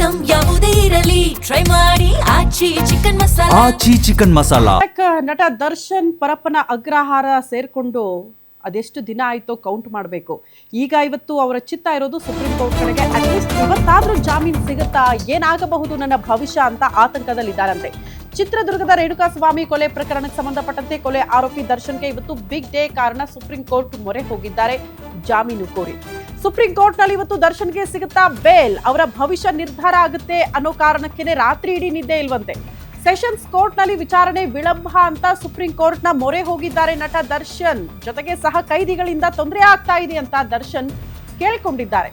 Item ಯಾವುದೇ ಇರಲಿ try ಮಾಡಿ ಆಚಿ ಚಿಕನ್ ಮಸಾಲಾ. ಆಚಿ ಚಿಕನ್ ಮಸಾಲಾ. ನಟ ದರ್ಶನ್ ಪರಪ್ಪನ ಅಗ್ರಹಾರ ಸೇರ್ಕೊಂಡು ಅದೆಷ್ಟು ದಿನ ಆಯ್ತೋ ಕೌಂಟ್ ಮಾಡಬೇಕು. ಈಗ ಇವತ್ತು ಅವರ ಚಿತ್ತ ಇರೋದು ಸುಪ್ರೀಂ ಕೋರ್ಟ್ ಕಡೆಗೆ. ಅಟ್ಲೀಸ್ಟ್ ಇವತ್ತಾದ್ರೂ ಜಾಮೀನು ಸಿಗುತ್ತಾ, ಏನಾಗಬಹುದು ನನ್ನ ಭವಿಷ್ಯ ಅಂತ ಆತಂಕದಲ್ಲಿದ್ದಾರಂತೆ. ಚಿತ್ರದುರ್ಗದ ರೇಣುಕಾಸ್ವಾಮಿ ಕೊಲೆ ಪ್ರಕರಣಕ್ಕೆ ಸಂಬಂಧಪಟ್ಟಂತೆ ಕೊಲೆ ಆರೋಪಿ ದರ್ಶನ್ಗೆ ಇವತ್ತು ಬಿಗ್ ಡೇ. ಕಾರಣ ಸುಪ್ರೀಂ ಕೋರ್ಟ್ ಮೊರೆ ಹೋಗಿದ್ದಾರೆ ಜಾಮೀನು ಕೋರಿ. ಸುಪ್ರೀಂ ಕೋರ್ಟ್ ನಲ್ಲಿ ಇವತ್ತು ದರ್ಶನ್ಗೆ ಸಿಗುತ್ತಾ ಬೇಲ್, ಅವರ ಭವಿಷ್ಯ ನಿರ್ಧಾರ ಆಗುತ್ತೆ ಅನ್ನೋ ಕಾರಣಕ್ಕೇನೆ ರಾತ್ರಿ ಇಡೀ ನಿದ್ದೆ ಇಲ್ವಂತೆ. ಸೆಷನ್ಸ್ ಕೋರ್ಟ್ ನಲ್ಲಿ ವಿಚಾರಣೆ ವಿಳಂಬ ಅಂತ ಸುಪ್ರೀಂ ಕೋರ್ಟ್ ನ ಮೊರೆ ಹೋಗಿದ್ದಾರೆ ನಟ ದರ್ಶನ್. ಜೊತೆಗೆ ಸಹ ಕೈದಿಗಳಿಂದ ತೊಂದರೆ ಆಗ್ತಾ ಇದೆ ಅಂತ ದರ್ಶನ್ ಕೇಳಿಕೊಂಡಿದ್ದಾರೆ.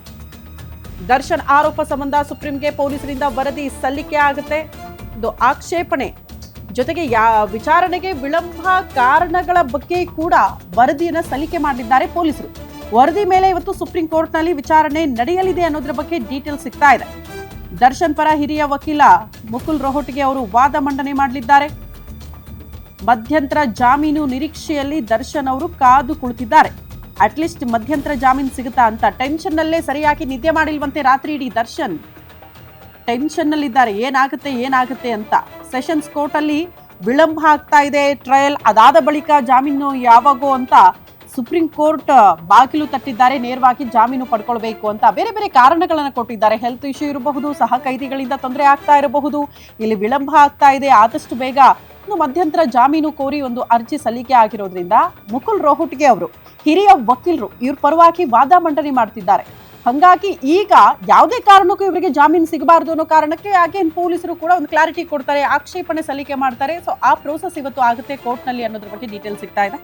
ದರ್ಶನ್ ಆರೋಪ ಸಂಬಂಧ ಸುಪ್ರೀಂಗೆ ಪೊಲೀಸರಿಂದ ವರದಿ ಸಲ್ಲಿಕೆ ಆಗುತ್ತೆ. ಇದು ಆಕ್ಷೇಪಣೆ ಜೊತೆಗೆ ವಿಚಾರಣೆಗೆ ವಿಳಂಬ ಕಾರಣಗಳ ಬಗ್ಗೆ ಕೂಡ ವರದಿಯನ್ನ ಸಲ್ಲಿಕೆ ಮಾಡಿದ್ದಾರೆ ಪೊಲೀಸರು. ವರದಿ ಮೇಲೆ ಇವತ್ತು ಸುಪ್ರೀಂ ಕೋರ್ಟ್ ನಲ್ಲಿ ವಿಚಾರಣೆ ನಡೆಯಲಿದೆ ಅನ್ನೋದ್ರ ಬಗ್ಗೆ ಡೀಟೇಲ್ ಸಿಗ್ತಾ ಇದೆ. ದರ್ಶನ್ ಪರ ಹಿರಿಯ ವಕೀಲ ಮುಕುಲ್ ರೋಹಟಗಿ ಅವರು ವಾದ ಮಂಡನೆ ಮಾಡಲಿದ್ದಾರೆ. ಮಧ್ಯಂತರ ಜಾಮೀನು ನಿರೀಕ್ಷೆಯಲ್ಲಿ ದರ್ಶನ್ ಅವರು ಕಾದು ಕುಳಿತಿದ್ದಾರೆ. ಅಟ್ಲೀಸ್ಟ್ ಮಧ್ಯಂತರ ಜಾಮೀನು ಸಿಗುತ್ತಾ ಅಂತ ಟೆನ್ಷನ್ ನಲ್ಲೇ ಸರಿಯಾಗಿ ನಿದ್ದೆ ಮಾಡಿಲ್ವಂತೆ ರಾತ್ರಿ ಇಡೀ ದರ್ಶನ್. ಟೆನ್ಷನ್ ನಲ್ಲಿದ್ದಾರೆ, ಏನಾಗುತ್ತೆ ಅಂತ. ಸೆಷನ್ಸ್ ಕೋರ್ಟ್ ಅಲ್ಲಿ ವಿಳಂಬ ಆಗ್ತಾ ಇದೆ ಟ್ರಯಲ್, ಅದಾದ ಬಳಿಕ ಜಾಮೀನು ಯಾವಾಗೋ ಅಂತ ಸುಪ್ರೀಂ ಕೋರ್ಟ್ ಬಾಗಿಲು ತಟ್ಟಿದ್ದಾರೆ. ನೇರವಾಗಿ ಜಾಮೀನು ಪಡ್ಕೊಳ್ಬೇಕು ಅಂತ ಬೇರೆ ಬೇರೆ ಕಾರಣಗಳನ್ನು ಕೊಟ್ಟಿದ್ದಾರೆ. ಹೆಲ್ತ್ ಇಶ್ಯೂ ಇರಬಹುದು, ಸಹ ಕೈದಿಗಳಿಂದ ತೊಂದರೆ ಆಗ್ತಾ ಇರಬಹುದು, ಇಲ್ಲಿ ವಿಳಂಬ ಆಗ್ತಾ ಇದೆ, ಆದಷ್ಟು ಬೇಗ ಮಧ್ಯಂತರ ಜಾಮೀನು ಕೋರಿ ಒಂದು ಅರ್ಜಿ ಸಲ್ಲಿಕೆ ಆಗಿರೋದ್ರಿಂದ ಮುಕುಲ್ ರೋಹಟಗಿ ಅವರು ಹಿರಿಯ ವಕೀಲರು ಇವ್ರ ಪರವಾಗಿ ವಾದ ಮಂಡನೆ ಮಾಡ್ತಿದ್ದಾರೆ. ಹಾಗಾಗಿ ಈಗ ಯಾವುದೇ ಕಾರಣಕ್ಕೂ ಇವರಿಗೆ ಜಾಮೀನು ಸಿಗಬಾರ್ದು ಅನ್ನೋ ಕಾರಣಕ್ಕೆ ಅಗೇನ್ ಪೊಲೀಸರು ಕೂಡ ಒಂದು ಕ್ಲಾರಿಟಿ ಕೊಡ್ತಾರೆ, ಆಕ್ಷೇಪಣೆ ಸಲ್ಲಿಕೆ ಮಾಡ್ತಾರೆ. ಸೊ ಆ ಪ್ರೋಸೆಸ್ ಇವತ್ತು ಆಗುತ್ತೆ ಕೋರ್ಟ್ ನಲ್ಲಿ ಅನ್ನೋದ್ರ ಬಗ್ಗೆ ಡೀಟೇಲ್ ಸಿಗ್ತಾ ಇದೆ.